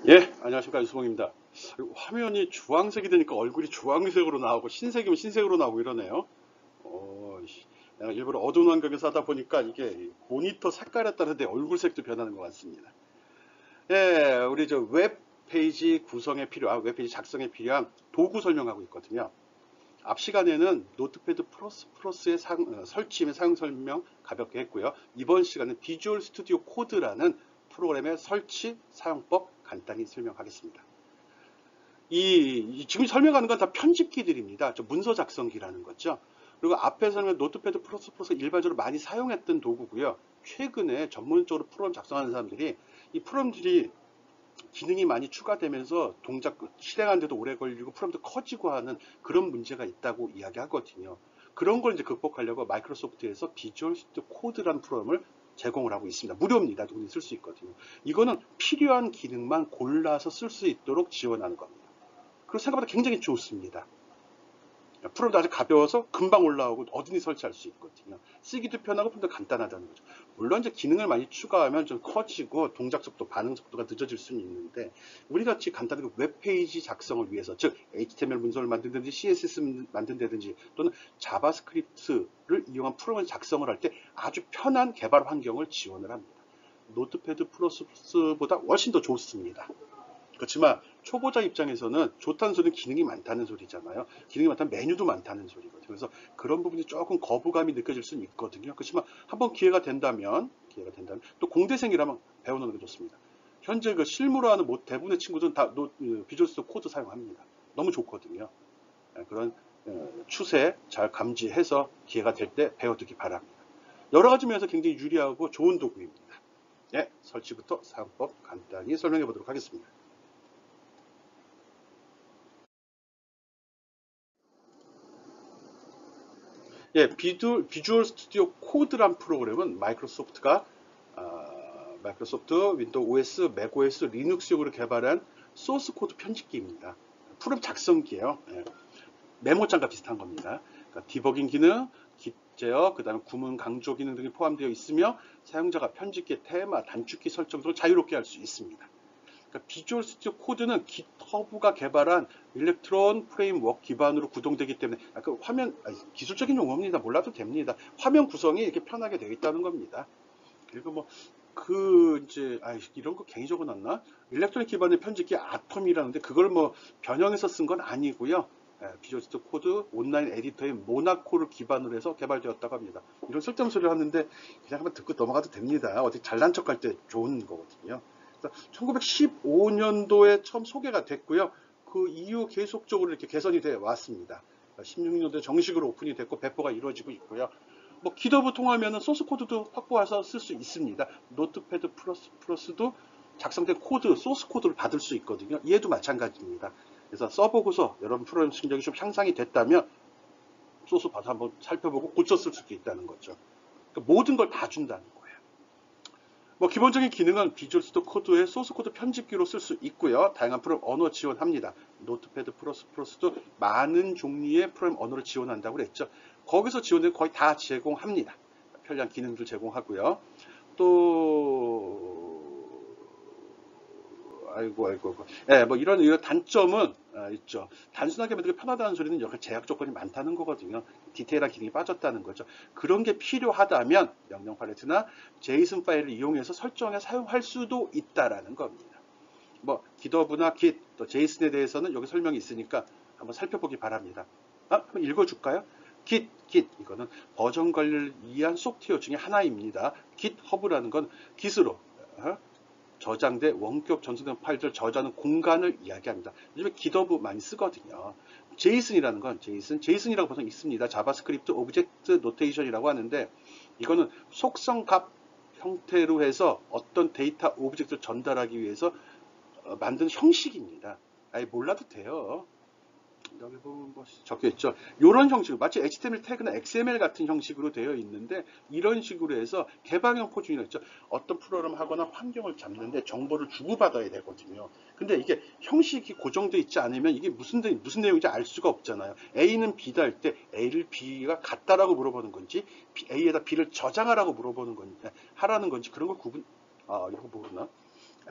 예, 안녕하십니까. 유수봉입니다. 화면이 주황색이 되니까 얼굴이 주황색으로 나오고 신색이면 신색으로 나오고 이러네요. 내가 일부러 어두운 환경에서 하다 보니까 이게 모니터 색깔에 따라 내 얼굴색도 변하는 것 같습니다. 예, 우리 저 웹페이지 구성에 필요한, 웹페이지 작성에 필요한 도구 설명하고 있거든요. 앞 시간에는 노트패드 플러스의 설치 및 사용 설명 가볍게 했고요. 이번 시간은 비주얼 스튜디오 코드라는 프로그램의 설치, 사용법 간단히 설명하겠습니다. 지금 설명하는 건 다 편집기들입니다. 문서 작성기라는 거죠. 그리고 앞에서는 노트패드 플러스 일반적으로 많이 사용했던 도구고요. 최근에 전문적으로 프로그램 작성하는 사람들이 이 프로그램들이 기능이 많이 추가되면서 동작 실행하는데도 오래 걸리고 프로그램도 커지고 하는 그런 문제가 있다고 이야기하거든요. 그런 걸 이제 극복하려고 마이크로소프트에서 비주얼 스튜디오 코드라는 프로그램을 제공을 하고 있습니다. 무료입니다. 누구든지 쓸 수 있거든요. 이거는 필요한 기능만 골라서 쓸 수 있도록 지원하는 겁니다. 그리고 생각보다 굉장히 좋습니다. 프로그램도 아주 가벼워서 금방 올라오고 어디니 설치할 수 있거든요. 쓰기도 편하고 좀 더 간단하다는 거죠. 물론 이제 기능을 많이 추가하면 좀 커지고 동작 속도, 반응 속도가 늦어질 수는 있는데 우리같이 간단하게 웹페이지 작성을 위해서 즉 HTML 문서를 만든다든지 CSS 만든다든지 또는 자바스크립트를 이용한 프로그램 작성을 할 때 아주 편한 개발 환경을 지원을 합니다. 노트패드 플러스보다 훨씬 더 좋습니다. 그렇지만 초보자 입장에서는 좋다는 소리는 기능이 많다는 소리잖아요. 기능이 많다면 메뉴도 많다는 소리거든요. 그래서 그런 부분이 조금 거부감이 느껴질 수는 있거든요. 그렇지만 한번 기회가 된다면 또 공대생이라면 배워놓는 게 좋습니다. 현재 그 실무로 하는 대부분의 친구들은 다 비주얼 스튜디오 코드 사용합니다. 너무 좋거든요. 그런 추세 잘 감지해서 기회가 될 때 배워두기 바랍니다. 여러 가지 면에서 굉장히 유리하고 좋은 도구입니다. 네, 설치부터 사용법 간단히 설명해 보도록 하겠습니다. 예, 비주얼 스튜디오 코드란 프로그램은 마이크로소프트 윈도우 OS, 맥OS, 리눅스용으로 개발한 소스 코드 편집기입니다. 프로그램 작성기예요. 예, 메모장과 비슷한 겁니다. 그러니까 디버깅 기능, git 제어, 그 다음에 구문 강조 기능 등이 포함되어 있으며 사용자가 편집기의 테마, 단축키 설정 등을 자유롭게 할 수 있습니다. 그러니까 비주얼 스튜디오 코드는 깃허브가 개발한 일렉트론 프레임워크 기반으로 구동되기 때문에 약간 기술적인 용어입니다. 몰라도 됩니다. 화면 구성이 이렇게 편하게 되어 있다는 겁니다. 그리고 이런 거 괜히 적어놨나? 일렉트로닉 기반의 편집기 아톰이라는데 그걸 변형해서 쓴 건 아니고요. 비주얼 스튜디오 코드 온라인 에디터의 모나코를 기반으로 해서 개발되었다고 합니다. 이런 쓸데없는 소리를 하는데 그냥 한번 듣고 넘어가도 됩니다. 어디 잘난 척할 때 좋은 거거든요. 1915년도에 처음 소개가 됐고요. 그 이후 계속적으로 이렇게 개선이 되어 왔습니다. 16년도에 정식으로 오픈이 됐고 배포가 이루어지고 있고요. 기더브 통하면 소스 코드도 확보해서 쓸 수 있습니다. 노트패드 플러스도 작성된 코드, 소스 코드를 받을 수 있거든요. 얘도 마찬가지입니다. 그래서 써보고서 여러분 프로그램 실력이 좀 향상이 됐다면 소스 받아 한번 살펴보고 고쳤을 수도 있다는 거죠. 그러니까 모든 걸 다 준다는 거예요. 기본적인 기능은 비주얼 스튜디오 코드의 소스 코드 편집기로 쓸 수 있고요. 다양한 프로그램 언어 지원합니다. 노트패드 플러스도 많은 종류의 프로그램 언어를 지원한다고 그랬죠. 거기서 지원된 거의 다 제공합니다. 편리한 기능들 제공하고요. 또 예, 이런 단점은 있죠. 단순하게 만들기 편하다는 소리는 여러 제약 조건이 많다는 거거든요. 디테일한 기능이 빠졌다는 거죠. 그런 게 필요하다면 명령 팔레트나 제이슨 파일을 이용해서 설정해 사용할 수도 있다라는 겁니다. 기더브나 git, 또 제이슨에 대해서는 여기 설명이 있으니까 한번 살펴보기 바랍니다. 한번 읽어줄까요? git 이거는 버전 관리를 위한 소프트웨어 중에 하나입니다. github라는 건 git으로 저장돼 원격 전송된 파일들 저장하는 공간을 이야기합니다. 요즘에 GitHub 많이 쓰거든요. 제이슨이라는 건 제이슨이라고 보통 있습니다. 자바스크립트 오브젝트 노테이션이라고 하는데 이거는 속성 값 형태로 해서 어떤 데이터 오브젝트를 전달하기 위해서 만든 형식입니다. 몰라도 돼요. 여기 보면 적혀 있죠. 이런 형식으로 마치 HTML 태그나 XML 같은 형식으로 되어 있는데 이런 식으로 해서 개방형 포중이라고 있죠. 어떤 프로그램 하거나 환경을 잡는데 정보를 주고받아야 되거든요. 근데 이게 형식이 고정되어 있지 않으면 이게 무슨 내용인지 알 수가 없잖아요. A는 B다 할 때 A를 B가 같다라고 물어보는 건지 A에다 B를 저장하라고 물어보는 건지 하라는 건지 그런 걸 이거 모르나?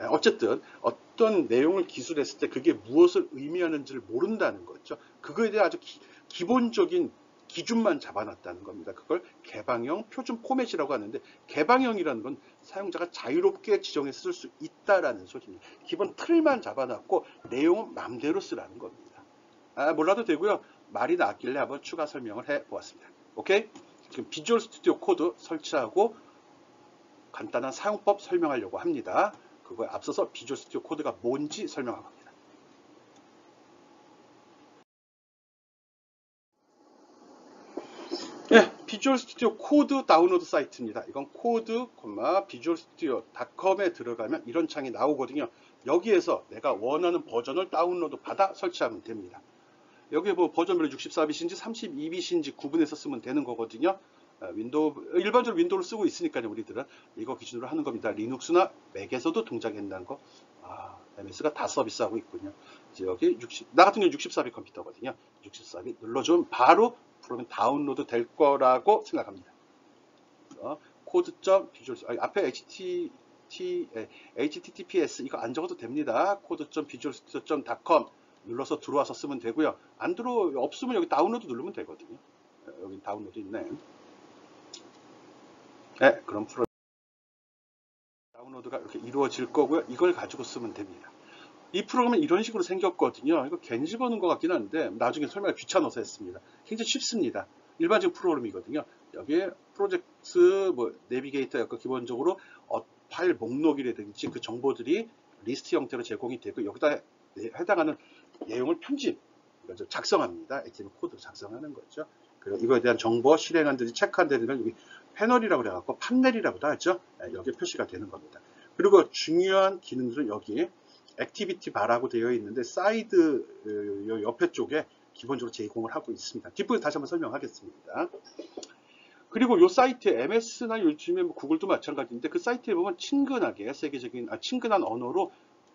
어쨌든 어떤 내용을 기술했을 때 그게 무엇을 의미하는지를 모른다는 거죠. 그거에 대해 아주 기본적인 기준만 잡아놨다는 겁니다. 그걸 개방형 표준 포맷이라고 하는데, 개방형이라는 건 사용자가 자유롭게 지정해서 쓸 수 있다라는 소리입니다. 기본 틀만 잡아놨고 내용은 마음대로 쓰라는 겁니다. 몰라도 되고요. 말이 나왔길래 한번 추가 설명을 해보았습니다. 오케이? 지금 비주얼 스튜디오 코드 설치하고 간단한 사용법 설명하려고 합니다. 그거에 앞서서 비주얼 스튜디오 코드가 뭔지 설명합니다. 네, 비주얼 스튜디오 코드 다운로드 사이트입니다. 이건 코드, 비주얼스튜디오.com에 들어가면 이런 창이 나오거든요. 여기에서 내가 원하는 버전을 다운로드 받아 설치하면 됩니다. 여기에 뭐 버전별로 64비트인지 32비트인지 구분해서 쓰면 되는 거거든요. 일반적으로 윈도우를 쓰고 있으니까요. 우리들은 이거 기준으로 하는 겁니다. 리눅스나 맥에서도 동작한다는 거. MS가 다 서비스하고 있군요. 여기 나 같은 경우 64비트 컴퓨터거든요. 64비트 눌러주면 바로 프로그램 다운로드 될 거라고 생각합니다. 코드.비주얼 앞에 https 이거 안 적어도 됩니다. 코드.visualstudio.com 눌러서 들어와서 쓰면 되고요. 없으면 여기 다운로드 누르면 되거든요. 여기 다운로드 있네. 네, 그럼 프로그램 다운로드가 이렇게 이루어질 거고요. 이걸 가지고 쓰면 됩니다. 이 프로그램은 이런 식으로 생겼거든요. 이거 괜히 집어넣은 것 같긴 한데 나중에 설명을 귀찮아서 했습니다. 굉장히 쉽습니다. 일반적 프로그램이거든요. 여기에 프로젝트 내비게이터 약간 기본적으로 파일 목록이라든지 그 정보들이 리스트 형태로 제공이 되고 여기다 해당하는 내용을 작성합니다. HTML 코드로 작성하는 거죠. 그리고 이거에 대한 정보 실행한다든지 체크한다든지 여기 패널이라고 그래갖고 판넬이라고도 하죠. 여기에 표시가 되는 겁니다. 그리고 중요한 기능들은 여기 액티비티 바라고 되어 있는데 사이드 옆에 쪽에 기본적으로 제공을 하고 있습니다. 뒷부분 다시 한번 설명하겠습니다. 그리고 이 사이트에 MS나 요즘에 구글도 마찬가지인데 그 사이트에 보면 친근하게 친근한 언어로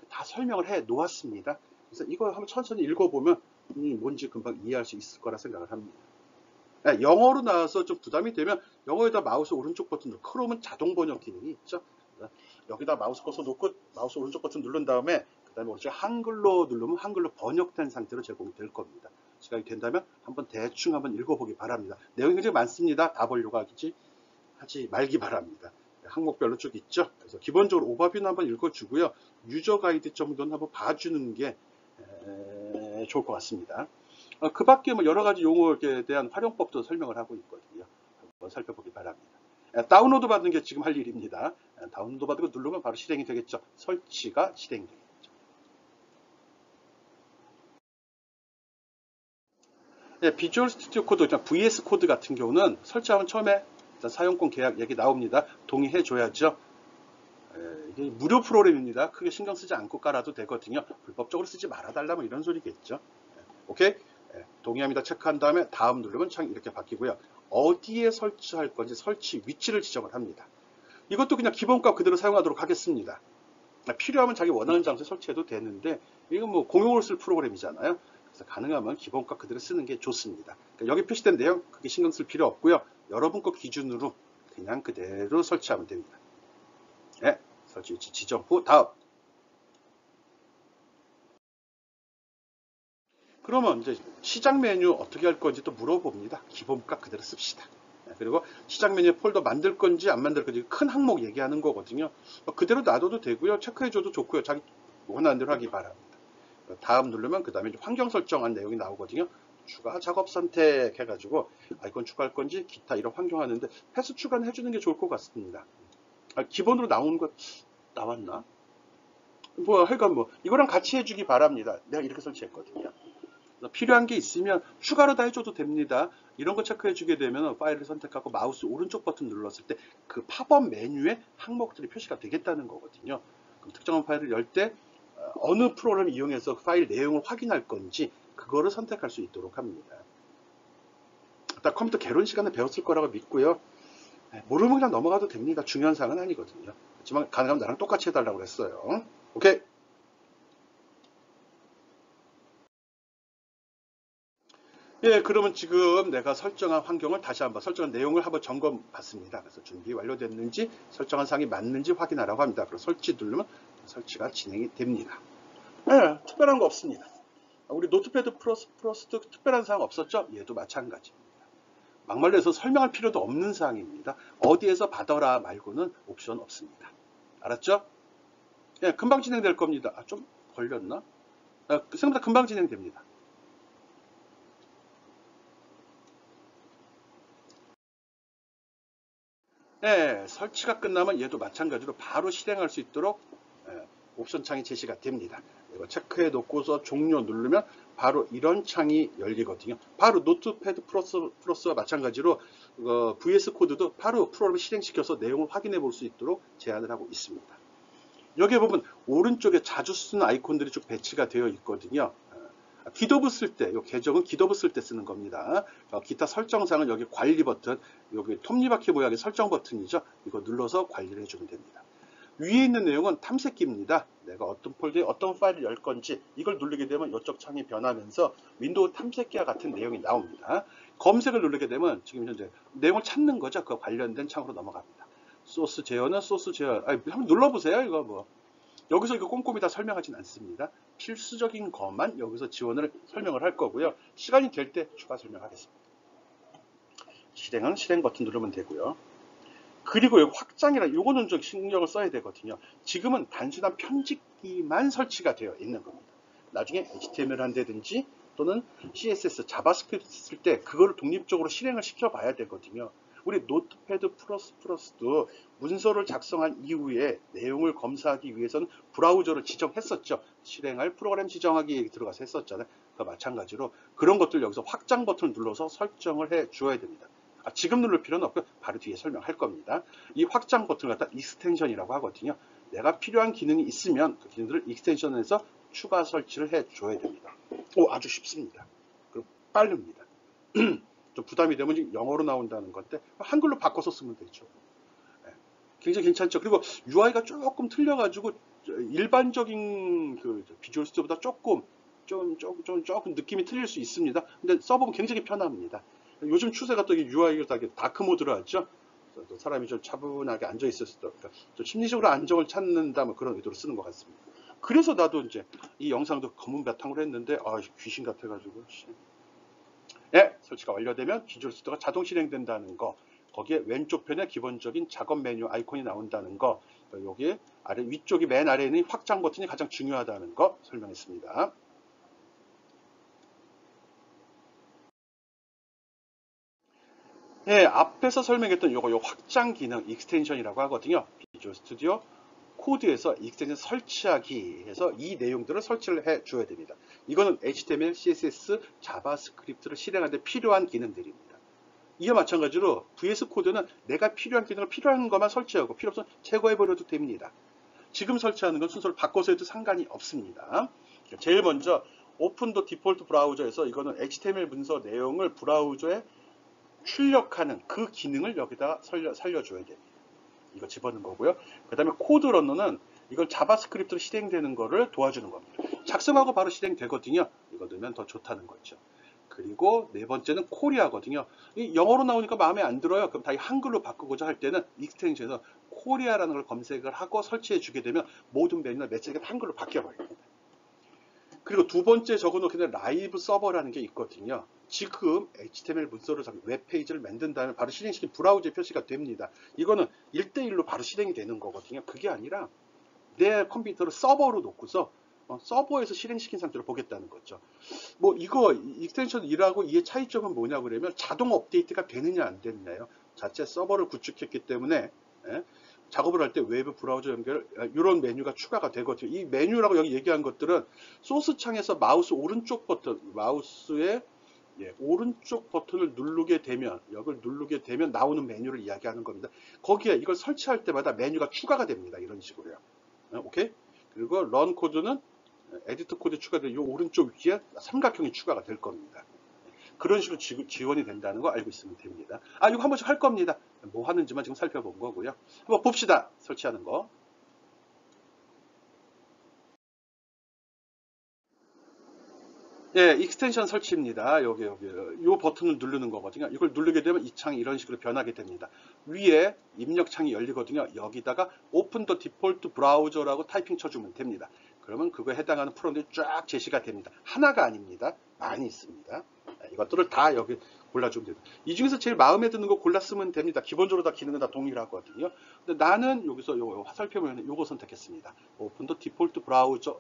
다 설명을 해 놓았습니다. 그래서 이거 한번 천천히 읽어보면 뭔지 금방 이해할 수 있을 거라 생각을 합니다. 영어로 나와서 좀 부담이 되면 영어에다 마우스 오른쪽 버튼 누르고 크롬은 자동 번역 기능이 있죠. 여기다 마우스 커서 놓고 마우스 오른쪽 버튼 누른 다음에 그 다음에 오른쪽 한글로 누르면 한글로 번역된 상태로 제공이 될 겁니다. 시간이 된다면 대충 한번 읽어보기 바랍니다. 내용이 굉장히 많습니다. 다 보려고 하지 말기 바랍니다. 항목별로 쭉 있죠. 그래서 기본적으로 오버뷰는 한번 읽어주고요. 유저 가이드 정도는 한번 봐주는 게 좋을 것 같습니다. 그 밖에 여러 가지 용어에 대한 활용법도 설명을 하고 있거든요. 한번 살펴보기 바랍니다. 다운로드 받는 게 지금 할 일입니다. 다운로드 받고 누르면 바로 실행이 되겠죠. 설치가 실행되겠죠. 비주얼 스튜디오 코드, VS 코드 같은 경우는 설치하면 처음에 사용권 계약 얘기 나옵니다. 동의해 줘야죠. 이게 무료 프로그램입니다. 크게 신경 쓰지 않고 깔아도 되거든요. 불법적으로 쓰지 말아달라 이런 소리겠죠. 오케이? 동의합니다. 체크한 다음에 다음 누르면 창이 이렇게 바뀌고요. 어디에 설치할 건지 설치 위치를 지정을 합니다. 이것도 그냥 기본값 그대로 사용하도록 하겠습니다. 필요하면 자기 원하는 장소에 설치해도 되는데 이건 공용으로 쓸 프로그램이잖아요. 그래서 가능하면 기본값 그대로 쓰는 게 좋습니다. 그러니까 여기 표시된 내용 크게 신경 쓸 필요 없고요. 여러분 것 기준으로 그냥 그대로 설치하면 됩니다. 네, 설치 위치 지정 후 다음. 그러면 이제 시작 메뉴 어떻게 할 건지 또 물어봅니다. 기본값 그대로 씁시다. 그리고 시작 메뉴 폴더 만들 건지 안 만들 건지 큰 항목 얘기하는 거거든요. 그대로 놔둬도 되고요. 체크해줘도 좋고요. 자기 원하는 대로 하기 바랍니다. 다음 누르면 그 다음에 환경 설정한 내용이 나오거든요. 추가 작업 선택 해가지고 이건 추가할 건지 기타 이런 환경 하는데 패스 추가는 해주는 게 좋을 것 같습니다. 기본으로 나오는 것 나왔나? 하여간 이거랑 같이 해주기 바랍니다. 내가 이렇게 설치했거든요. 필요한 게 있으면 추가로 다 해줘도 됩니다. 이런 거 체크해 주게 되면 파일을 선택하고 마우스 오른쪽 버튼 눌렀을 때 그 팝업 메뉴에 항목들이 표시가 되겠다는 거거든요. 그럼 특정한 파일을 열 때 어느 프로그램을 이용해서 파일 내용을 확인할 건지 그거를 선택할 수 있도록 합니다. 일단 컴퓨터 개론 시간에 배웠을 거라고 믿고요. 모르면 그냥 넘어가도 됩니다. 중요한 사항은 아니거든요. 그렇지만 가능하면 나랑 똑같이 해달라고 그랬어요. 오케이. 그러면 지금 내가 설정한 환경을 다시 한번 설정한 내용을 한번 점검 받습니다. 그래서 준비 완료됐는지 설정한 사항이 맞는지 확인하라고 합니다. 그래서 설치 누르면 설치가 진행이 됩니다. 네, 특별한 거 없습니다. 우리 노트패드 플러스도 특별한 사항 없었죠? 얘도 마찬가지입니다. 막말로 해서 설명할 필요도 없는 사항입니다. 어디에서 받아라 말고는 옵션 없습니다. 알았죠? 예, 금방 진행될 겁니다. 좀 걸렸나? 생각보다 금방 진행됩니다. 예, 설치가 끝나면 얘도 마찬가지로 바로 실행할 수 있도록 옵션 창이 제시가 됩니다. 이거 체크해 놓고서 종료 누르면 바로 이런 창이 열리거든요. 바로 노트패드 플러스와 마찬가지로 VS 코드도 바로 프로그램을 실행시켜서 내용을 확인해 볼 수 있도록 제안을 하고 있습니다. 여기에 보면 오른쪽에 자주 쓰는 아이콘들이 쭉 배치가 되어 있거든요. 기더브 쓸 때, 이 계정은 기더브 쓸 때 쓰는 겁니다. 기타 설정사항은 여기 관리 버튼, 여기 톱니바퀴 모양의 설정 버튼이죠. 이거 눌러서 관리를 해주면 됩니다. 위에 있는 내용은 탐색기입니다. 내가 어떤 폴더에 어떤 파일을 열 건지 이걸 누르게 되면 이쪽 창이 변하면서 윈도우 탐색기와 같은 내용이 나옵니다. 검색을 누르게 되면 지금 현재 내용을 찾는 거죠. 그 관련된 창으로 넘어갑니다. 소스 제어는 소스 제어. 한번 눌러보세요. 이거 뭐. 여기서 이거 꼼꼼히 다 설명하진 않습니다. 필수적인 것만 여기서 지원을 설명을 할 거고요. 시간이 될 때 추가 설명하겠습니다. 실행은 실행 버튼 누르면 되고요. 그리고 여기 확장이라 요거는 좀 신경을 써야 되거든요. 지금은 단순한 편집기만 설치가 되어 있는 겁니다. 나중에 HTML 한다든지 또는 CSS, 자바스크립트 쓸 때 그거를 독립적으로 실행을 시켜봐야 되거든요. 우리 노트패드 플러스도 문서를 작성한 이후에 내용을 검사하기 위해서는 브라우저를 지정했었죠. 실행할 프로그램 지정하기 들어가서 했었잖아요. 그 마찬가지로 그런 것들 여기서 확장 버튼을 눌러서 설정을 해 주어야 됩니다. 지금 누를 필요는 없고 바로 뒤에 설명할 겁니다. 이 확장 버튼을 갖다 익스텐션이라고 하거든요. 내가 필요한 기능이 있으면 그 기능들을 익스텐션에서 추가 설치를 해 줘야 됩니다. 아주 쉽습니다. 그리고 빠릅니다. 좀 부담이 되면 지금 영어로 나온다는 건데 한글로 바꿔서 쓰면 되죠. 굉장히 괜찮죠. 그리고 UI가 조금 틀려가지고 일반적인 그 비주얼 스튜디오보다 조금 느낌이 틀릴 수 있습니다. 근데 써보면 굉장히 편합니다. 요즘 추세가 또 UI가 다크 모드로 하죠. 또 사람이 좀 차분하게 앉아 있었을 때, 그러니까 좀 심리적으로 안정을 찾는다 뭐 그런 의도로 쓰는 것 같습니다. 그래서 나도 이제 이 영상도 검은 바탕으로 했는데 귀신 같아가지고. 네, 설치가 완료되면 비주얼 스튜디오가 자동 실행된다는 거, 거기에 왼쪽 편에 기본적인 작업 메뉴 아이콘이 나온다는 거, 여기 아래 위쪽이 맨 아래에 있는 확장 버튼이 가장 중요하다는 거 설명했습니다. 네, 앞에서 설명했던 요 확장 기능 익스텐션이라고 하거든요. 비주얼 스튜디오 코드에서 익스텐션 설치하기 해서 이 내용들을 설치를 해 줘야 됩니다. 이거는 HTML, CSS, 자바스크립트를 실행하는 데 필요한 기능들입니다. 이와 마찬가지로 VS 코드는 내가 필요한 기능을 필요한 것만 설치하고 필요 없으면 제거해 버려도 됩니다. 지금 설치하는 건 순서를 바꿔서 해도 상관이 없습니다. 제일 먼저 오픈 더 디폴트 브라우저에서 이거는 HTML 문서 내용을 브라우저에 출력하는 그 기능을 여기다 살려줘야 됩니다. 이거 집어넣는 거고요. 그 다음에 코드 러너는 이걸 자바스크립트로 실행되는 거를 도와주는 겁니다. 작성하고 바로 실행되거든요. 이거 넣으면 더 좋다는 거죠. 그리고 네 번째는 코리아거든요. 이 영어로 나오니까 마음에 안 들어요. 그럼 다 한글로 바꾸고자 할 때는 익스텐션에서 코리아라는 걸 검색을 하고 설치해 주게 되면 모든 메뉴나 메시지가 한글로 바뀌어 버립니다. 그리고 두 번째 적어놓기는 라이브 서버라는 게 있거든요. 지금 HTML 문서를 웹페이지를 만든 다음에 바로 실행시킨 브라우저에 표시가 됩니다. 이거는 1대1로 바로 실행이 되는 거거든요. 그게 아니라 내 컴퓨터를 서버로 놓고서 서버에서 실행시킨 상태로 보겠다는 거죠. 뭐 이거 익스텐션 1하고 이의 차이점은 뭐냐 그러면 자동 업데이트가 되느냐 안 되느냐요. 자체 서버를 구축했기 때문에 작업을 할 때 외부 브라우저 연결 이런 메뉴가 추가가 되거든요. 이 메뉴라고 여기 얘기한 것들은 소스 창에서 마우스 오른쪽 버튼, 마우스의 오른쪽 버튼을 누르게 되면 여기를 누르게 되면 나오는 메뉴를 이야기하는 겁니다. 거기에 이걸 설치할 때마다 메뉴가 추가가 됩니다. 이런 식으로요. 오케이? 그리고 런 코드는 에디터 코드 추가된 이 오른쪽 위에 삼각형이 추가가 될 겁니다. 그런 식으로 지원이 된다는 거 알고 있으면 됩니다. 이거 한 번씩 할 겁니다. 뭐 하는지만 지금 살펴본 거고요. 한번 봅시다. 설치하는 거. 예, 익스텐션 설치입니다. 요 버튼을 누르는 거거든요. 이걸 누르게 되면 이 창이 이런 식으로 변하게 됩니다. 위에 입력 창이 열리거든요. 여기다가 오픈 더 디폴트 브라우저라고 타이핑 쳐주면 됩니다. 그러면 그거에 해당하는 프로그램들이 쫙 제시가 됩니다. 하나가 아닙니다. 많이 있습니다. 이것들을 다 여기 골라주면 됩니다. 이 중에서 제일 마음에 드는 거 골랐으면 됩니다. 기본적으로 다 기능은 다 동일하거든요. 근데 나는 여기서 요거 화살표 요거 선택했습니다. 오픈 더 디폴트 브라우저.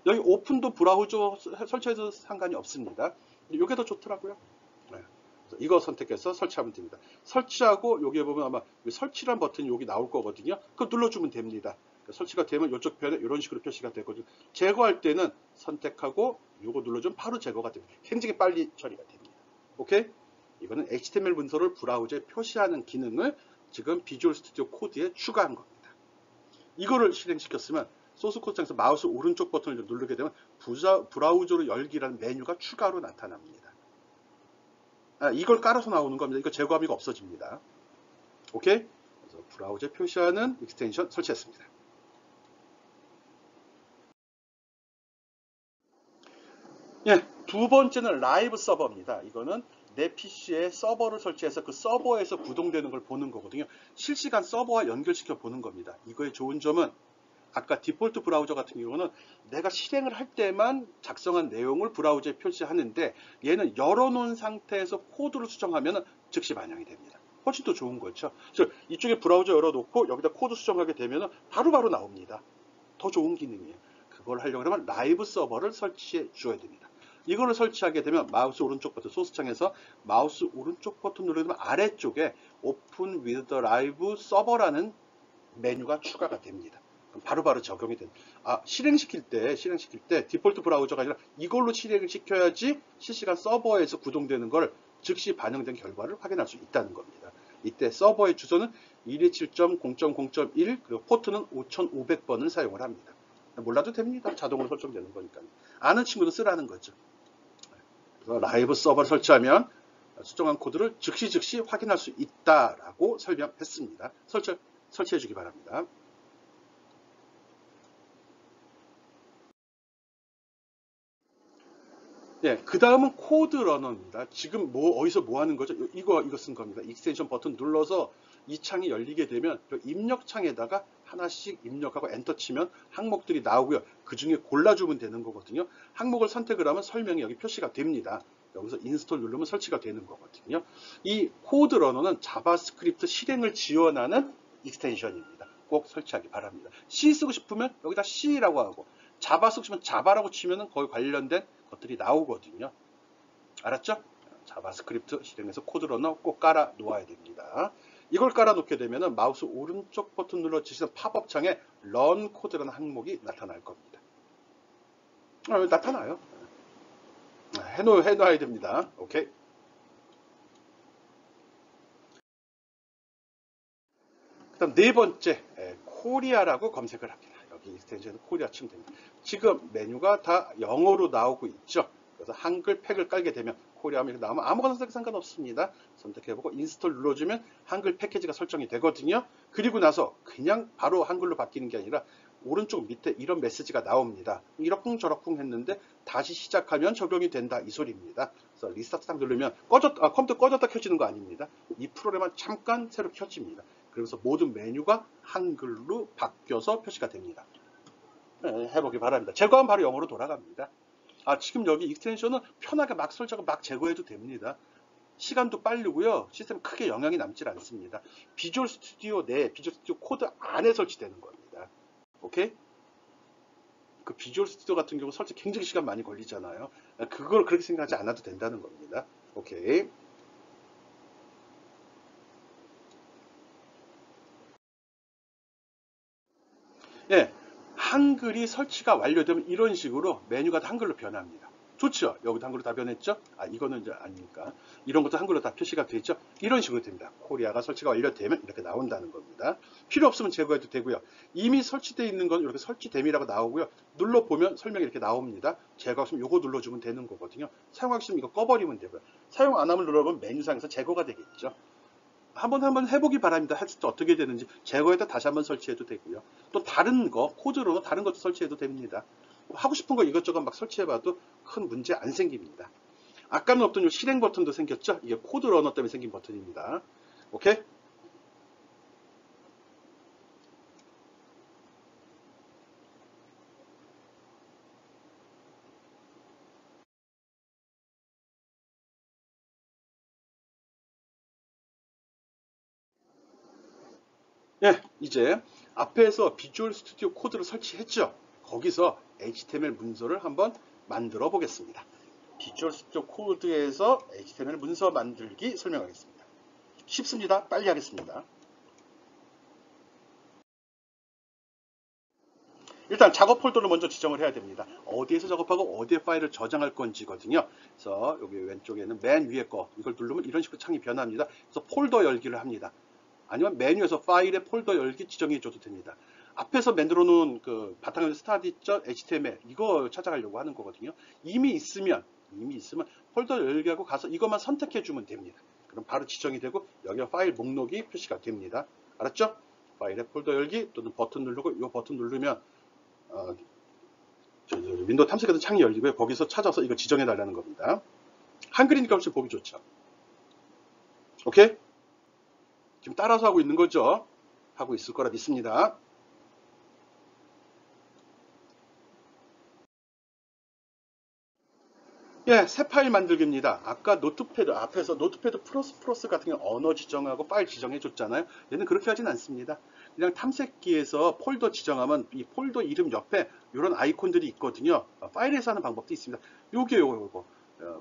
여기 오픈도 브라우저 설치해도 상관이 없습니다. 이게 더 좋더라고요. 네. 이거 선택해서 설치하면 됩니다. 설치하고 여기에 보면 아마 설치란 버튼이 여기 나올 거거든요. 그거 눌러주면 됩니다. 설치가 되면 이쪽 편에 이런 식으로 표시가 되거든요. 제거할 때는 선택하고 이거 눌러주면 바로 제거가 됩니다. 굉장히 빨리 처리가 됩니다. 오케이? 이거는 HTML 문서를 브라우저에 표시하는 기능을 지금 비주얼 스튜디오 코드에 추가한 겁니다. 이거를 실행시켰으면 소스 코드창에서 마우스 오른쪽 버튼을 누르게 되면 브라우저로 열기라는 메뉴가 추가로 나타납니다. 이걸 깔아서 나오는 겁니다. 이거 제거하면 이거 없어집니다. 오케이? 그래서 브라우저에 표시하는 익스텐션 설치했습니다. 예, 두 번째는 라이브 서버입니다. 이거는 내 PC에 서버를 설치해서 그 서버에서 구동되는 걸 보는 거거든요. 실시간 서버와 연결시켜 보는 겁니다. 이거의 좋은 점은 아까 디폴트 브라우저 같은 경우는 내가 실행을 할 때만 작성한 내용을 브라우저에 표시하는데 얘는 열어놓은 상태에서 코드를 수정하면 즉시 반영이 됩니다. 훨씬 더 좋은 거죠. 그래서 이쪽에 브라우저 열어놓고 여기다 코드 수정하게 되면 바로바로 나옵니다. 더 좋은 기능이에요. 그걸 하려고 하면 라이브 서버를 설치해 줘야 됩니다. 이거를 설치하게 되면 마우스 오른쪽 버튼 소스창에서 마우스 오른쪽 버튼 누르면 아래쪽에 Open with the Live Server라는 메뉴가 추가가 됩니다. 바로바로 적용이 됩니다. 실행시킬 때 디폴트 브라우저가 아니라 이걸로 실행을 시켜야지 실시간 서버에서 구동되는 걸 즉시 반영된 결과를 확인할 수 있다는 겁니다. 이때 서버의 주소는 127.0.0.1 그리고 포트는 5500번을 사용을 합니다. 몰라도 됩니다. 자동으로 설정되는 거니까요. 아는 친구는 쓰라는 거죠. 그래서 라이브 서버를 설치하면 수정한 코드를 즉시 확인할 수 있다라고 설명했습니다. 설치해 주기 바랍니다. 네, 그 다음은 코드 러너입니다. 지금 어디서 뭐 하는 거죠? 이거 쓴 겁니다. 익스텐션 버튼 눌러서 이 창이 열리게 되면 입력 창에다가 하나씩 입력하고 엔터 치면 항목들이 나오고요. 그 중에 골라주면 되는 거거든요. 항목을 선택을 하면 설명이 여기 표시가 됩니다. 여기서 인스톨 누르면 설치가 되는 거거든요. 이 코드 러너는 자바스크립트 실행을 지원하는 익스텐션입니다. 꼭 설치하기 바랍니다. C 쓰고 싶으면 여기다 C라고 하고 자바 쓰고 싶으면 자바라고 치면 거기 관련된 것들이 나오거든요. 알았죠? 자바스크립트 실행해서 코드 러너 꼭 깔아 놓아야 됩니다. 이걸 깔아 놓게 되면 마우스 오른쪽 버튼 눌러 주시는 팝업 창에 런 코드라는 항목이 나타날 겁니다. 나타나요. 해놔야 됩니다. 오케이. 그 다음 네 번째, 코리아라고 검색을 합니다. 여기 익스텐션 코리아 치면 됩니다. 지금 메뉴가 다 영어로 나오고 있죠. 그래서 한글 팩을 깔게 되면 코리아 하면 나오면 아무거나 선택 상관없습니다. 선택해보고 인스톨 눌러주면 한글 패키지가 설정이 되거든요. 그리고 나서 그냥 바로 한글로 바뀌는 게 아니라 오른쪽 밑에 이런 메시지가 나옵니다. 이러쿵저러쿵 했는데 다시 시작하면 적용이 된다 이 소리입니다. 그래서 리스타트 딱 누르면 컴퓨터 꺼졌다 켜지는 거 아닙니다. 이 프로그램만 잠깐 새로 켜집니다. 그래서 모든 메뉴가 한글로 바뀌어서 표시가 됩니다. 해보기 바랍니다. 제거하면 바로 영어로 돌아갑니다. 지금 여기 익스텐션은 편하게 막 설치하고 막 제거해도 됩니다. 시간도 빠르고요. 시스템 크게 영향이 남질 않습니다. 비주얼 스튜디오 비주얼 스튜디오 코드 안에 설치되는 겁니다. 오케이? 그 비주얼 스튜디오 같은 경우 설치 굉장히 시간 많이 걸리잖아요. 그걸 그렇게 생각하지 않아도 된다는 겁니다. 오케이. 예, 한글이 설치가 완료되면 이런 식으로 메뉴가 다 한글로 변합니다. 좋죠? 여기도 한글로 다 변했죠? 이거는 이제 아니니까. 이런 것도 한글로 다 표시가 되죠? 이런 식으로 됩니다. 코리아가 설치가 완료되면 이렇게 나온다는 겁니다. 필요 없으면 제거해도 되고요. 이미 설치되어 있는 건 이렇게 설치됨이라고 나오고요. 눌러보면 설명이 이렇게 나옵니다. 제거하시면 이거 눌러주면 되는 거거든요. 사용하기 싫으면 이거 꺼버리면 되고요. 사용 안 하면 눌러보면 메뉴상에서 제거가 되겠죠. 한번 해보기 바랍니다. 했을 때 어떻게 되는지 제거해서 다시 한번 설치해도 되고요. 또 다른 거, 코드로 다른 것도 설치해도 됩니다. 하고 싶은 거 이것저것 막 설치해봐도 큰 문제 안 생깁니다. 아까는 없던 요 실행 버튼도 생겼죠? 이게 코드 러너 때문에 생긴 버튼입니다. 오케이? 예, 이제 앞에서 비주얼 스튜디오 코드를 설치했죠? 거기서 HTML 문서를 한번 만들어 보겠습니다. 비주얼 스튜디오 코드에서 HTML 문서 만들기 설명하겠습니다. 쉽습니다. 빨리 하겠습니다. 일단 작업 폴더를 먼저 지정을 해야 됩니다. 어디에서 작업하고 어디에 파일을 저장할 건지거든요. 그래서 여기 왼쪽에는 맨 위에 거 이걸 누르면 이런 식으로 창이 변합니다. 그래서 폴더 열기를 합니다. 아니면 메뉴에서 파일의 폴더 열기 지정해 줘도 됩니다. 앞에서 만들어 놓은 그 바탕에 start.html 이거 찾아가려고 하는 거거든요. 이미 있으면 폴더 열기하고 가서 이것만 선택해 주면 됩니다. 그럼 바로 지정이 되고 여기가 파일 목록이 표시가 됩니다. 알았죠? 파일의 폴더 열기 또는 버튼 누르고 이 버튼 누르면 윈도우 탐색하던 창이 열리고요. 거기서 찾아서 이거 지정해 달라는 겁니다. 한글이니까 훨씬 보기 좋죠. 오케이? 지금 따라서 하고 있는 거죠? 하고 있을 거라 믿습니다. 예, 새 파일 만들기입니다. 아까 노트패드 앞에서 노트패드 플러스 같은 경우 언어 지정하고 파일 지정해 줬잖아요. 얘는 그렇게 하진 않습니다. 그냥 탐색기에서 폴더 지정하면 이 폴더 이름 옆에 이런 아이콘들이 있거든요. 파일에서 하는 방법도 있습니다. 요거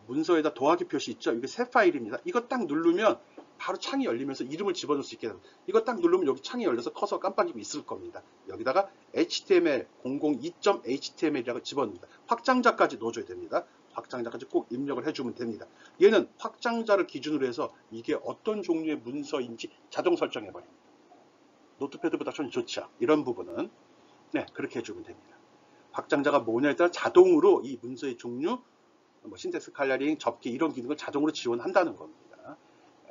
문서에다 더하기 표시 있죠? 이게 새 파일입니다. 이거 딱 누르면 바로 창이 열리면서 이름을 집어넣을 수 있게 됩니다. 이거 딱 누르면 여기 창이 열려서 커서 깜빡이고 있을 겁니다. 여기다가 HTML 002.html이라고 집어넣습니다. 확장자까지 넣어줘야 됩니다. 확장자까지 꼭 입력을 해주면 됩니다. 얘는 확장자를 기준으로 해서 이게 어떤 종류의 문서인지 자동 설정해버립니다. 노트패드보다 좀 좋죠. 이런 부분은 네, 그렇게 해주면 됩니다. 확장자가 뭐냐에 따라 자동으로 이 문서의 종류, 뭐 신텍스 칼라링, 접기 이런 기능을 자동으로 지원한다는 겁니다.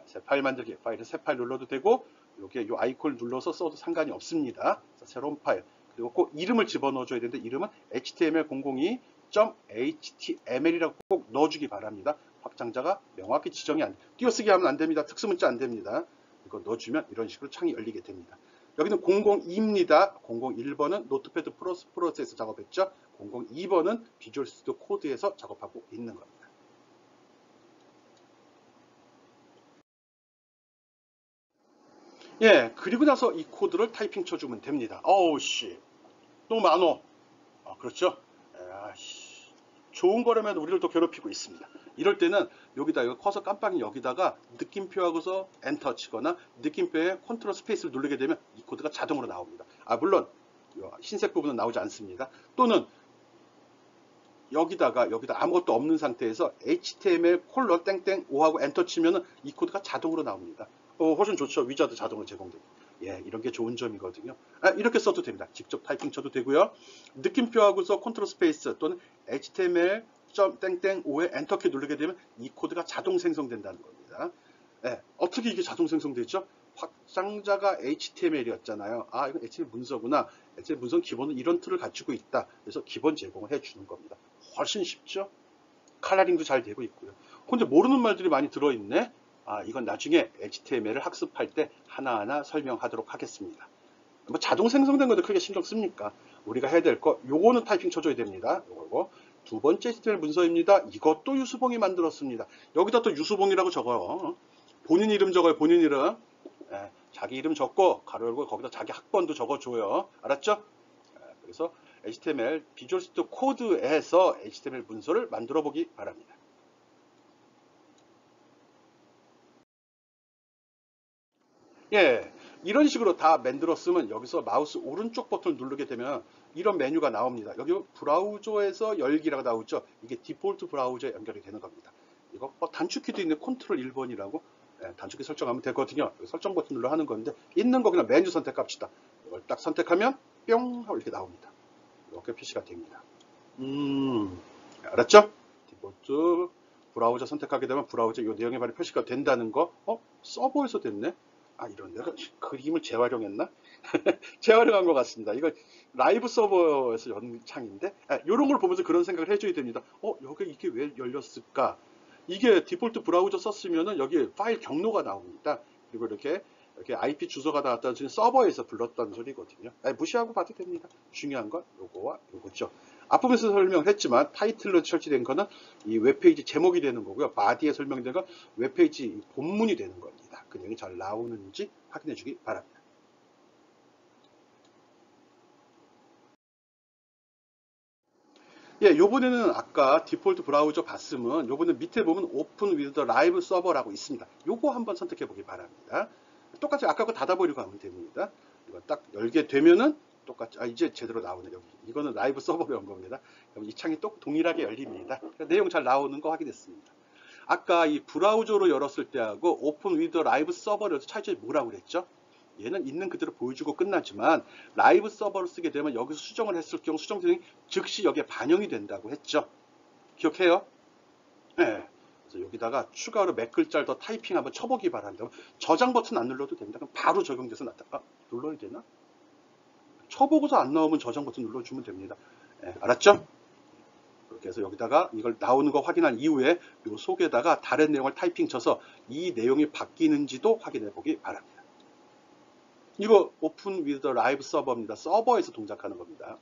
새 파일 만들기, 파일에 새 파일 눌러도 되고 여기에 이 아이콘을 눌러서 써도 상관이 없습니다. 새로운 파일, 그리고 꼭 이름을 집어넣어줘야 되는데 이름은 html00.html이라고 꼭 넣어주기 바랍니다. 확장자가 명확히 지정이 안 돼. 띄어쓰기 하면 안 됩니다. 특수문자 안 됩니다. 이거 넣어주면 이런 식으로 창이 열리게 됩니다. 여기는 002입니다. 001번은 노트패드 플러스에서 작업했죠. 002번은 비주얼 스튜디오 코드에서 작업하고 있는 겁니다. 예, 그리고 나서 이 코드를 타이핑 쳐주면 됩니다. 어우 씨, 너무 많어. 그렇죠? 좋은 거라면 우리를 또 괴롭히고 있습니다. 이럴 때는 여기다 이거 커서 깜빡이 여기다가 느낌표하고서 엔터 치거나 느낌표에 컨트롤 스페이스를 누르게 되면 이 코드가 자동으로 나옵니다. 물론 흰색 부분은 나오지 않습니다. 또는 여기다 아무것도 없는 상태에서 HTML 콜러 땡땡 5하고 엔터 치면은 이 코드가 자동으로 나옵니다. 훨씬 좋죠. 위자드 자동으로 제공됩니다. 예, 이런 게 좋은 점이거든요. 이렇게 써도 됩니다. 직접 타이핑 쳐도 되고요. 느낌표하고서 컨트롤 스페이스 또는 HTML 땡땡 5에 엔터키 누르게 되면 이 코드가 자동 생성된다는 겁니다. 예, 어떻게 이게 자동 생성되죠? 확장자가 HTML이었잖아요. 이건 HTML 문서구나. HTML 문서는 기본은 이런 틀을 갖추고 있다. 그래서 기본 제공을 해주는 겁니다. 훨씬 쉽죠? 칼라링도 잘 되고 있고요. 근데 모르는 말들이 많이 들어있네? 이건 나중에 HTML을 학습할 때 하나하나 설명하도록 하겠습니다. 뭐 자동 생성된 것도 크게 신경 씁니까? 우리가 해야 될 거, 요거는 타이핑 쳐줘야 됩니다. 요거. 두 번째 HTML 문서입니다. 이것도 유수봉이 만들었습니다. 여기다 또 유수봉이라고 적어요. 본인 이름 적어요, 본인 이름. 자기 이름 적고, 가로 열고, 거기다 자기 학번도 적어줘요. 알았죠? 그래서 HTML, 비주얼 스튜디오 코드에서 HTML 문서를 만들어 보기 바랍니다. 예, 이런 식으로 다 만들었으면 여기서 마우스 오른쪽 버튼을 누르게 되면 이런 메뉴가 나옵니다. 여기 브라우저에서 열기라고 나오죠. 이게 디폴트 브라우저에 연결이 되는 겁니다. 이거 단축키도 있는 컨트롤 1번이라고 단축키 설정하면 되거든요. 설정 버튼 눌러 하는 건데 있는 거 그냥 메뉴 선택합시다. 이걸 딱 선택하면 뿅 하고 이렇게 나옵니다. 이렇게 표시가 됩니다. 알았죠? 디폴트 브라우저 선택하게 되면 브라우저 이 내용의 발이 표시가 된다는 거. 서버에서 됐네. 이런 내가 그림을 재활용했나? 재활용한 것 같습니다. 이거 라이브 서버에서 연 창인데, 이런 걸 보면서 그런 생각을 해줘야 됩니다. 여기 이게 왜 열렸을까? 이게 디폴트 브라우저 썼으면은 여기 파일 경로가 나옵니다. 그리고 이렇게 IP 주소가 나왔다는 소리는 서버에서 불렀다는 소리거든요. 무시하고 봐도 됩니다. 중요한 건 요거와 요거죠. 앞부분에서 설명을 했지만 타이틀로 설치된 거는 이 웹페이지 제목이 되는 거고요. 바디에 설명된 건 웹페이지 본문이 되는 겁니다. 그 내용이 잘 나오는지 확인해 주기 바랍니다. 요번에는 아까 디폴트 브라우저 봤으면 요번에 밑에 보면 오픈 위드 라이브 서버라고 있습니다. 요거 한번 선택해 보기 바랍니다. 똑같이 아까 거 닫아버리고 하면 됩니다. 이거 딱 열게 되면은 똑같이 이제 제대로 나오네. 여기 이거는 라이브 서버로 연 겁니다. 이 창이 또 동일하게 열립니다. 그러니까 내용 잘 나오는 거 확인했습니다. 아까 이 브라우저로 열었을 때하고 오픈 위드 라이브 서버를 차이점이 뭐라고 그랬죠? 얘는 있는 그대로 보여주고 끝나지만 라이브 서버를 쓰게 되면 여기서 수정을 했을 경우 수정 대상이 즉시 여기에 반영이 된다고 했죠. 기억해요? 네. 그래서 여기다가 추가로 몇 글자를 더 타이핑 한번 쳐보기 바랍니다. 저장 버튼 안 눌러도 됩니다. 그럼 바로 적용돼서 나타나. 눌러야 되나? 쳐보고서 안 나오면 저장 버튼 눌러주면 됩니다. 네, 알았죠? 그렇게 해서 여기다가 이걸 나오는 거 확인한 이후에 요 속에다가 다른 내용을 타이핑 쳐서 이 내용이 바뀌는지도 확인해 보기 바랍니다. 이거 오픈 위드 라이브 서버입니다. 서버에서 동작하는 겁니다.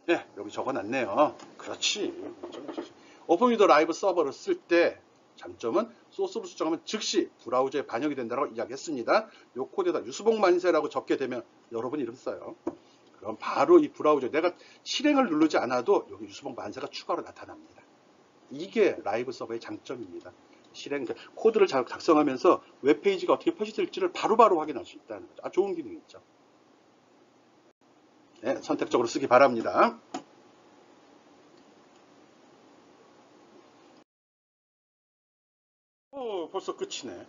네, 여기 적어놨네요. 그렇지. 오픈 위드 라이브 서버를 쓸 때 장점은 소스로 수정하면 즉시 브라우저에 반영이 된다고 이야기했습니다. 이 코드에다 유수봉 만세라고 적게 되면 여러분 이름 써요. 그럼 바로 이 브라우저 내가 실행을 누르지 않아도 여기 유수봉 만세가 추가로 나타납니다. 이게 라이브 서버의 장점입니다. 실행 코드를 잘 작성하면서 웹페이지가 어떻게 표시될지를 바로바로 확인할 수 있다는 거죠. 좋은 기능이죠. 네, 선택적으로 쓰기 바랍니다. 벌써 끝이네.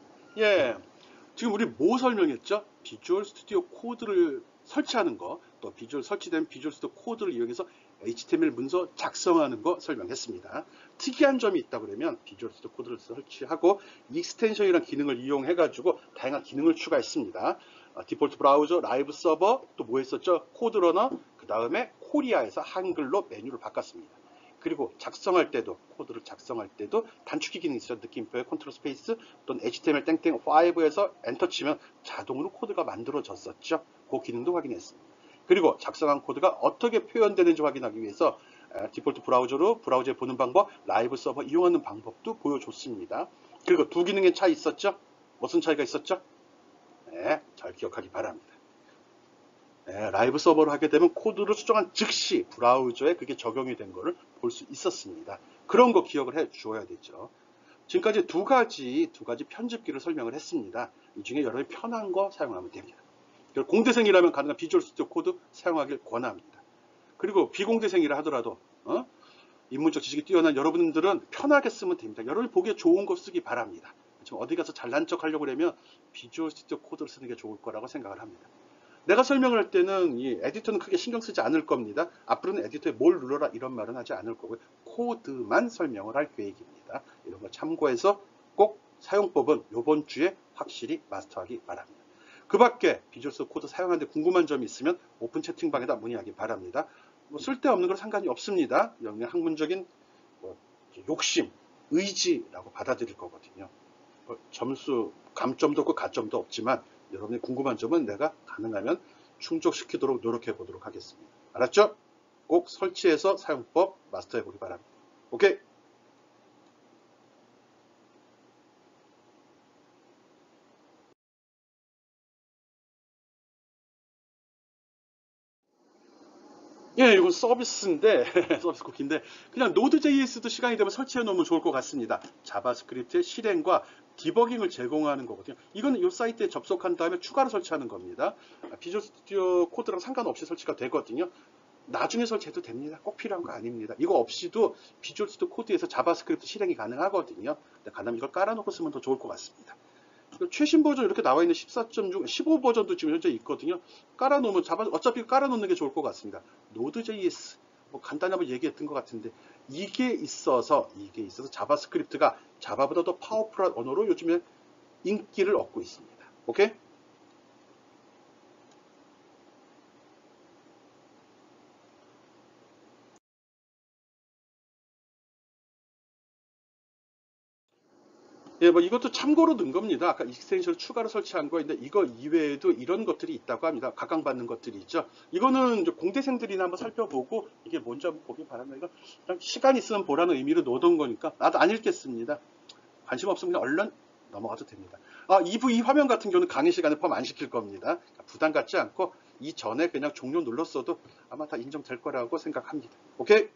지금 우리 뭐 설명했죠? 비주얼 스튜디오 코드를 설치하는 거, 또 설치된 비주얼 스튜디오 코드를 이용해서 HTML 문서 작성하는 거 설명했습니다. 특이한 점이 있다 그러면 비주얼 스튜디오 코드를 설치하고 익스텐션이라는 기능을 이용해가지고 다양한 기능을 추가했습니다. 디폴트 브라우저, 라이브 서버, 또 뭐 했었죠? 코드 러너, 그 다음에 코리아에서 한글로 메뉴를 바꿨습니다. 그리고 작성할 때도 코드를 작성할 때도 단축키 기능이 있어요. 느낌표에 컨트롤 스페이스 또는 HTML 땡땡 5에서 엔터 치면 자동으로 코드가 만들어졌었죠. 그 기능도 확인했습니다. 그리고 작성한 코드가 어떻게 표현되는지 확인하기 위해서 디폴트 브라우저로 브라우저에 보는 방법, 라이브 서버 이용하는 방법도 보여줬습니다. 그리고 두 기능의 차이 있었죠? 무슨 차이가 있었죠? 네, 잘 기억하기 바랍니다. 라이브 서버로 하게 되면 코드를 수정한 즉시 브라우저에 그게 적용이 된 거를 볼 수 있었습니다. 그런 거 기억을 해 주어야 되죠. 지금까지 두 가지 편집기를 설명을 했습니다. 이 중에 여러분이 편한 거 사용하면 됩니다. 공대생이라면 가능한 비주얼 스튜디오 코드 사용하길 권합니다. 그리고 비공대생이라 하더라도 인문적 지식이 뛰어난 여러분들은 편하게 쓰면 됩니다. 여러분이 보기에 좋은 거 쓰기 바랍니다. 지금 어디 가서 잘난 척 하려고 그러면 비주얼 스튜디오 코드를 쓰는 게 좋을 거라고 생각을 합니다. 내가 설명을 할 때는 이 에디터는 크게 신경 쓰지 않을 겁니다. 앞으로는 에디터에 뭘 눌러라 이런 말은 하지 않을 거고요. 코드만 설명을 할 계획입니다. 이런 거 참고해서 꼭 사용법은 이번 주에 확실히 마스터하기 바랍니다. 그 밖에 비주얼 스튜디오 코드 사용하는데 궁금한 점이 있으면 오픈 채팅방에다 문의하기 바랍니다. 쓸데없는 건 상관이 없습니다. 그냥 학문적인 욕심, 의지라고 받아들일 거거든요. 점수, 감점도 없고 가점도 없지만 여러분이 궁금한 점은 내가 가능하면 충족시키도록 노력해 보도록 하겠습니다. 알았죠? 꼭 설치해서 사용법 마스터해 보기 바랍니다. 오케이? 이건 서비스인데, 서비스 쿠키인데, 그냥 Node.js도 시간이 되면 설치해 놓으면 좋을 것 같습니다. 자바스크립트의 실행과 디버깅을 제공하는 거거든요. 이건 이 사이트에 접속한 다음에 추가로 설치하는 겁니다. 비주얼 스튜디오 코드랑 상관없이 설치가 되거든요. 나중에 설치해도 됩니다. 꼭 필요한 거 아닙니다. 이거 없이도 비주얼 스튜디오 코드에서 자바스크립트 실행이 가능하거든요. 가능하면 이걸 깔아놓고 쓰면 더 좋을 것 같습니다. 최신 버전 이렇게 나와 있는 14.6, 15 버전도 지금 현재 있거든요. 깔아놓으면 어차피 깔아놓는 게 좋을 것 같습니다. Node.js 간단히 한번 얘기했던 것 같은데 이게 있어서 자바스크립트가 자바보다 더 파워풀한 언어로 요즘에 인기를 얻고 있습니다. 오케이? 예, 뭐 이것도 참고로 넣은 겁니다. 아까 익스텐션을 추가로 설치한 거인데 이거 이외에도 이런 것들이 있다고 합니다. 각광받는 것들이 있죠. 이거는 이제 공대생들이나 한번 살펴보고 이게 뭔지 한번 보기 바랍니다. 이거 그냥 시간 있으면 보라는 의미로 넣어둔 거니까 나도 안 읽겠습니다. 관심 없으면 그냥 얼른 넘어가도 됩니다. 아, 2부 이 화면 같은 경우는 강의 시간에 포함 안 시킬 겁니다. 부담 갖지 않고 이전에 그냥 종료 눌렀어도 아마 다 인정될 거라고 생각합니다. 오케이?